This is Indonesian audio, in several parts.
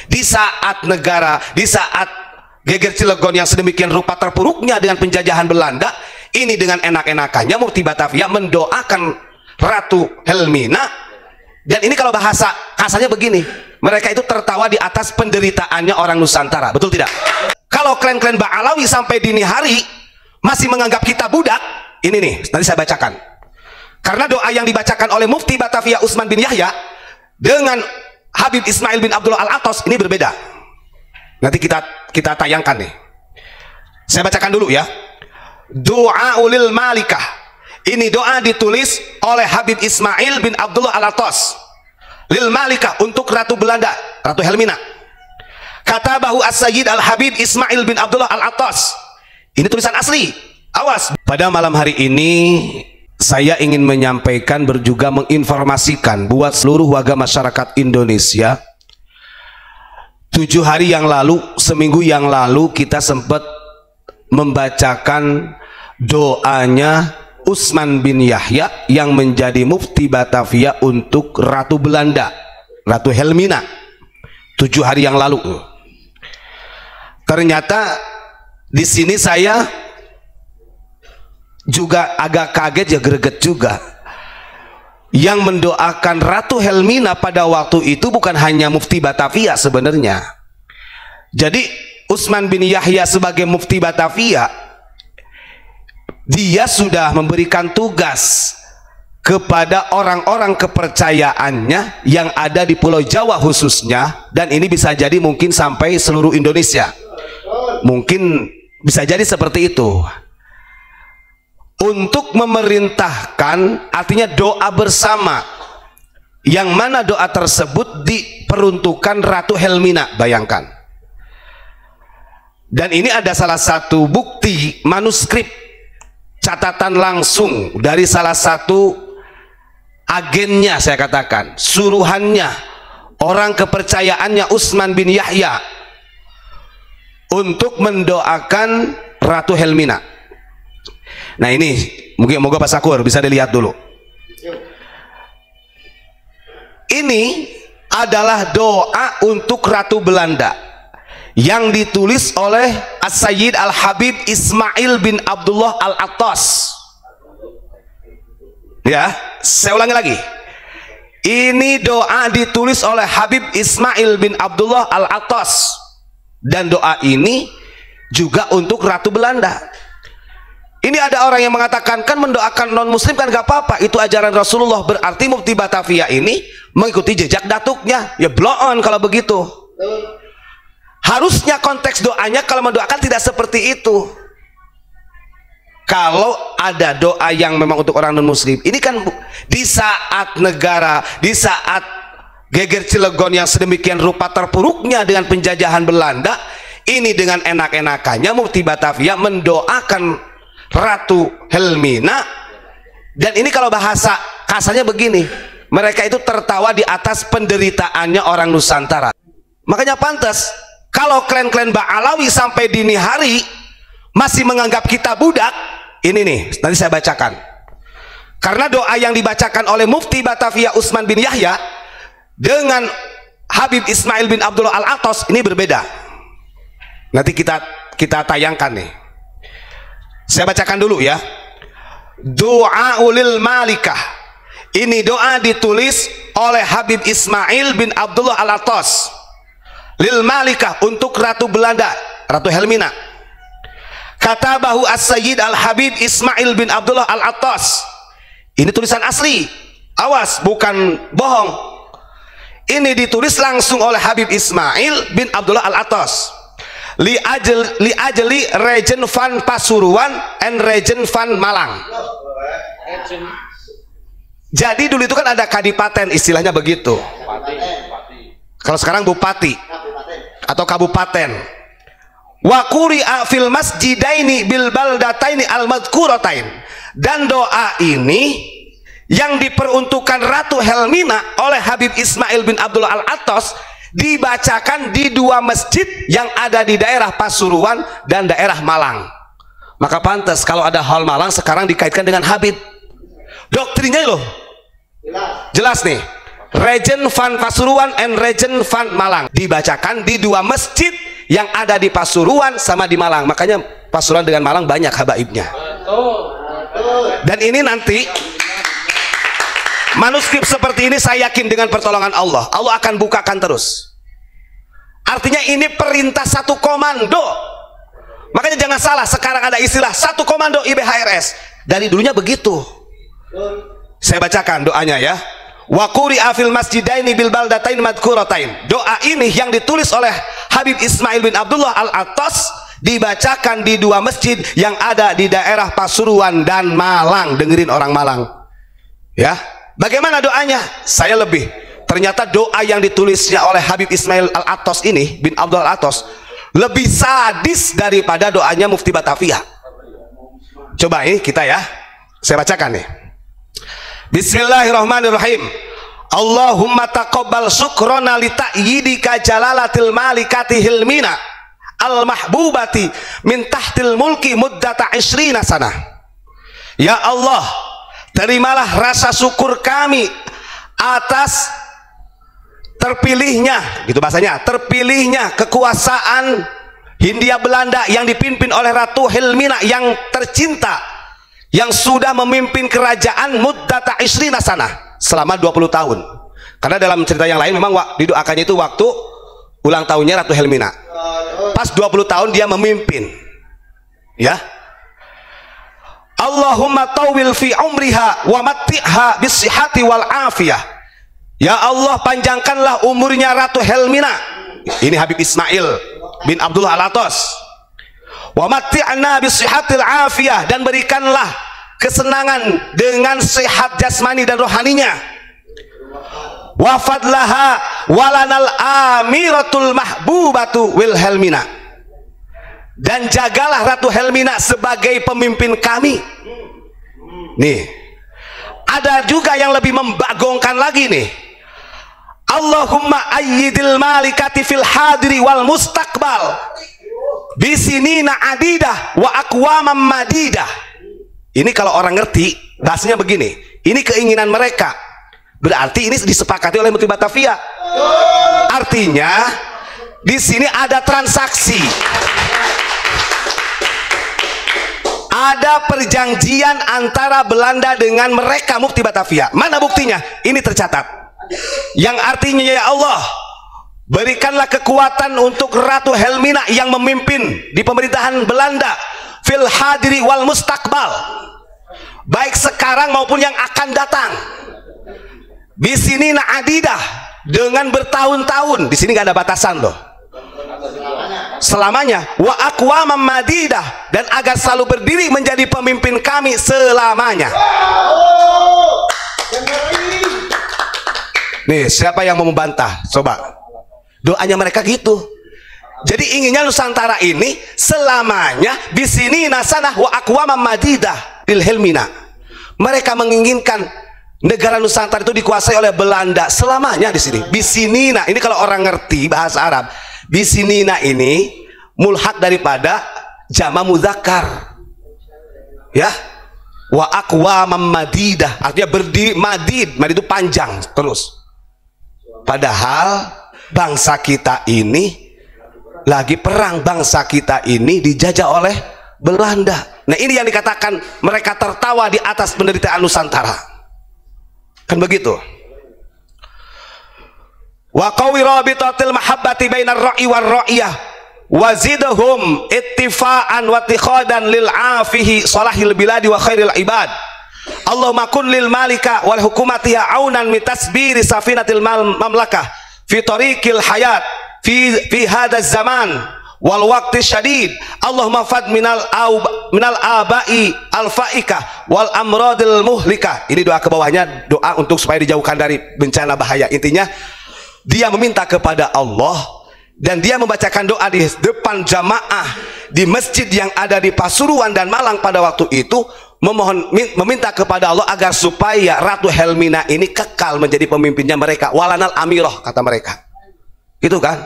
Di saat negara, di saat geger Cilegon yang sedemikian rupa terpuruknya dengan penjajahan Belanda, ini dengan enak-enakannya Mufti Batavia mendoakan Ratu Helmina. Dan ini kalau bahasa kasarnya begini, mereka itu tertawa di atas penderitaannya orang Nusantara, betul tidak? Kalau klan-klan Ba'alawi sampai dini hari masih menganggap kita budak, ini nih, nanti saya bacakan. Karena doa yang dibacakan oleh Mufti Batavia Utsman bin Yahya dengan Habib Ismail bin Abdullah Al-Atos ini berbeda. Nanti kita tayangkan nih. Saya bacakan dulu ya. Doa ulil malikah. Ini doa ditulis oleh Habib Ismail bin Abdullah Al-Atos. Lil malikah, untuk Ratu Belanda, Ratu Helmina. Kata bahu as-sayyid al-Habib Ismail bin Abdullah Al-Atos. Ini tulisan asli. Awas. Pada malam hari ini saya ingin menyampaikan juga menginformasikan buat seluruh warga masyarakat Indonesia. 7 hari yang lalu, seminggu yang lalu kita sempat membacakan doanya Utsman bin Yahya yang menjadi Mufti Batavia untuk Ratu Belanda, Ratu Helmina. 7 hari yang lalu. Ternyata di sini saya juga agak kaget, ya greget juga. Yang mendoakan Ratu Helmina pada waktu itu bukan hanya Mufti Batavia sebenarnya. Jadi Utsman bin Yahya sebagai Mufti Batavia, dia sudah memberikan tugas kepada orang-orang kepercayaannya yang ada di Pulau Jawa khususnya, dan ini bisa jadi mungkin sampai seluruh Indonesia. Mungkin bisa jadi seperti itu. Untuk memerintahkan, artinya doa bersama, yang mana doa tersebut diperuntukkan Ratu Helmina, bayangkan. Dan ini ada salah satu bukti manuskrip, catatan langsung dari salah satu agennya, saya katakan suruhannya, orang kepercayaannya Utsman bin Yahya untuk mendoakan Ratu Helmina. Nah ini mungkin moga Pak Sakur bisa dilihat dulu. Ini adalah doa untuk Ratu Belanda yang ditulis oleh As-Sayyid Al-Habib Ismail bin Abdullah Al-Atos. Ya, saya ulangi lagi. Ini doa ditulis oleh Habib Ismail bin Abdullah Al-Atos, dan doa ini juga untuk Ratu Belanda. Ini ada orang yang mengatakan, kan mendoakan non muslim kan gak apa-apa, itu ajaran Rasulullah, berarti Mufti Batavia ini mengikuti jejak datuknya. Ya blow on kalau begitu. Harusnya konteks doanya kalau mendoakan tidak seperti itu. Kalau ada doa yang memang untuk orang non muslim, ini kan di saat negara, di saat geger Cilegon yang sedemikian rupa terpuruknya dengan penjajahan Belanda, ini dengan enak-enakannya Mufti Batavia mendoakan Ratu Helmina. Dan ini kalau bahasa kasarnya begini, mereka itu tertawa di atas penderitaannya orang Nusantara. Makanya pantas kalau klan-klan Ba'alawi sampai dini hari masih menganggap kita budak. Ini nih, nanti saya bacakan. Karena doa yang dibacakan oleh Mufti Batavia Utsman bin Yahya dengan Habib Ismail bin Abdullah Al-Atos ini berbeda. Nanti kita tayangkan nih. Saya bacakan dulu ya. Doa ulil malikah. Ini doa ditulis oleh Habib Ismail bin Abdullah Al-Atos. Lil malikah, untuk Ratu Belanda, Ratu Helmina. Kata bahu as-sayyid al-Habib Ismail bin Abdullah Al-Atos. Ini tulisan asli. Awas, bukan bohong. Ini ditulis langsung oleh Habib Ismail bin Abdullah Al-Atos. Li ajli Regen van Pasuruan and Regen van Malang. Jadi dulu itu kan ada kadipaten, istilahnya begitu. Kalau sekarang bupati atau kabupaten. Wa quri'a fil masjidaini bil baldataini al madhkuratain. Dan doa ini yang diperuntukkan Ratu Helmina oleh Habib Ismail bin Abdullah Al-Atos dibacakan di 2 masjid yang ada di daerah Pasuruan dan daerah Malang. Maka pantas kalau ada hal Malang sekarang dikaitkan dengan Habib. Doktrinnya loh jelas nih. Regen Van Pasuruan and Regen Van Malang, dibacakan di dua masjid yang ada di Pasuruan sama di Malang. Makanya Pasuruan dengan Malang banyak habaibnya. Dan ini nanti manuskrip seperti ini saya yakin dengan pertolongan Allah akan bukakan terus. Artinya ini perintah satu komando. Makanya jangan salah, sekarang ada istilah satu komando IBHRS. Dari dulunya begitu. Saya bacakan doanya ya. Wa quri'a fil masjidaini bil baldatain madhkuratain. Doa ini yang ditulis oleh Habib Ismail bin Abdullah Al-Attas dibacakan di dua masjid yang ada di daerah Pasuruan dan Malang. Dengerin orang Malang. Ya. Bagaimana doanya? Saya lebih. Ternyata doa yang ditulisnya oleh Habib Ismail Al-Attas ini bin Abdullah Al-Attas lebih sadis daripada doanya Mufti Batavia. Coba ini kita ya. Saya bacakan nih. Bismillahirrahmanirrahim. Allahumma taqabbal syukrana li ta'yidika jalalatil malikati hilmina al mahbubati min tahtil mulki muddata 20 sanah. Ya Allah, terimalah rasa syukur kami atas terpilihnya, gitu bahasanya, terpilihnya kekuasaan Hindia Belanda yang dipimpin oleh Ratu Hilmina yang tercinta, yang sudah memimpin kerajaan muddata 20 sanah, selama 20 tahun. Karena dalam cerita yang lain memang didoakannya itu waktu ulang tahunnya Ratu Hilmina. Pas 20 tahun dia memimpin. Ya. Allahumma tawil fi umriha wa matti'ha bisihati wal afiyah. Ya Allah, panjangkanlah umurnya Ratu Hilmina. Ini Habib Ismail bin Abdullah Al-Attas. Wa matti'na bisihatil afiyah, dan berikanlah kesenangan dengan sehat jasmani dan rohaninya. Wa fadlaha walanal amiratul mahbubatu Wilhelmina, dan jagalah Ratu Hilmina sebagai pemimpin kami. Nih, ada juga yang lebih membagongkan lagi nih. Allahumma ayyidil malikati fil hadiri wal mustaqbal bisinina adidah wa aqwamam madidah. Ini kalau orang ngerti bahasanya begini, ini keinginan mereka, berarti ini disepakati oleh Mufti Batavia. Artinya di sini ada transaksi, ada perjanjian antara Belanda dengan mereka, Mufti Batavia. Mana buktinya? Ini tercatat. Yang artinya, ya Allah, berikanlah kekuatan untuk Ratu Hilmina yang memimpin di pemerintahan Belanda fil hadiri wal mustaqbal, baik sekarang maupun yang akan datang. Bisinina adidah, dengan bertahun-tahun. Di sini nggak ada batasan loh. Selamanya. Wa aqwamam madidah, dan agar selalu berdiri menjadi pemimpin kami selamanya. Nih, siapa yang mau membantah? Coba. Doanya mereka gitu. Jadi inginnya Nusantara ini selamanya di sini nasanah wa aqwamam madidah bil Hilmina. Mereka menginginkan negara Nusantara itu dikuasai oleh Belanda selamanya di sini. Bisinina, ini kalau orang ngerti bahasa Arab, bisinina ini mulhak daripada jama mudzakkar. Ya. Wa aqwamam madidah, artinya berdiri, madid itu panjang terus. Padahal bangsa kita ini lagi perang, bangsa kita ini dijajah oleh Belanda. Nah, ini yang dikatakan mereka tertawa di atas penderitaan Nusantara. Kan begitu. Wa qawi rabitatil mahabbati bainar ra'i war ra'iyah wa zidhum ittifa'an wa tikhadan lil afihi salahil biladi wa khairil ibad. Allahumma kun lil malika wal hukumatiha aunan mitasbiri safinatil mamlakah fi tariqil hayat fi hadaz zaman wal waqti syadid. Allahumma fad minal abai al faika wal amradil muhlika. Ini doa ke bawahnya, doa untuk supaya dijauhkan dari bencana bahaya. Intinya dia meminta kepada Allah, dan dia membacakan doa di depan jamaah di masjid yang ada di Pasuruan dan Malang pada waktu itu, meminta kepada Allah agar supaya Ratu Hilmina ini kekal menjadi pemimpinnya mereka. Walanal amiroh, kata mereka. Itu kan?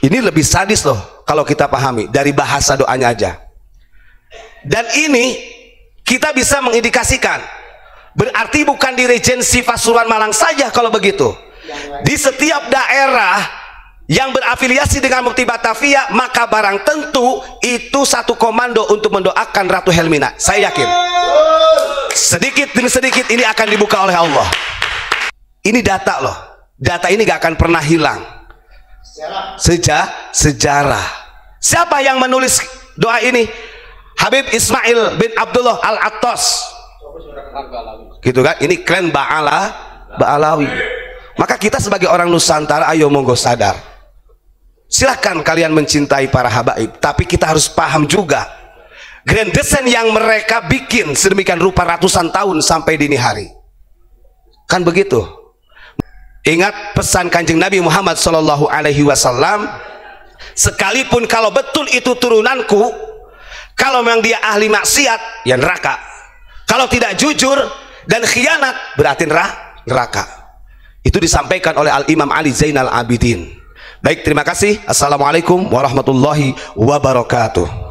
Ini lebih sadis loh kalau kita pahami dari bahasa doanya aja. Dan ini kita bisa mengindikasikan Berarti bukan di Regensi Pasuruan Malang saja kalau begitu. Di setiap daerah yang berafiliasi dengan Mufti Batavia, maka barang tentu itu satu komando untuk mendoakan Ratu Helmina. Saya yakin. Sedikit demi sedikit ini akan dibuka oleh Allah. Ini data loh. Data ini gak akan pernah hilang. Sejarah. Siapa yang menulis doa ini? Habib Ismail bin Abdullah Al-Attas. Gitu kan? Ini klan Ba'alawi. Maka kita sebagai orang Nusantara, ayo monggo sadar. Silahkan kalian mencintai para habaib, tapi kita harus paham juga grand design yang mereka bikin sedemikian rupa ratusan tahun sampai dini hari. Kan begitu. Ingat pesan Kanjeng Nabi Muhammad SAW, sekalipun kalau betul itu turunanku, kalau memang dia ahli maksiat, ya neraka. Kalau tidak jujur dan khianat, berarti neraka. Itu disampaikan oleh Al-Imam Ali Zainal Abidin. Baik, terima kasih. Assalamualaikum warahmatullahi wabarakatuh.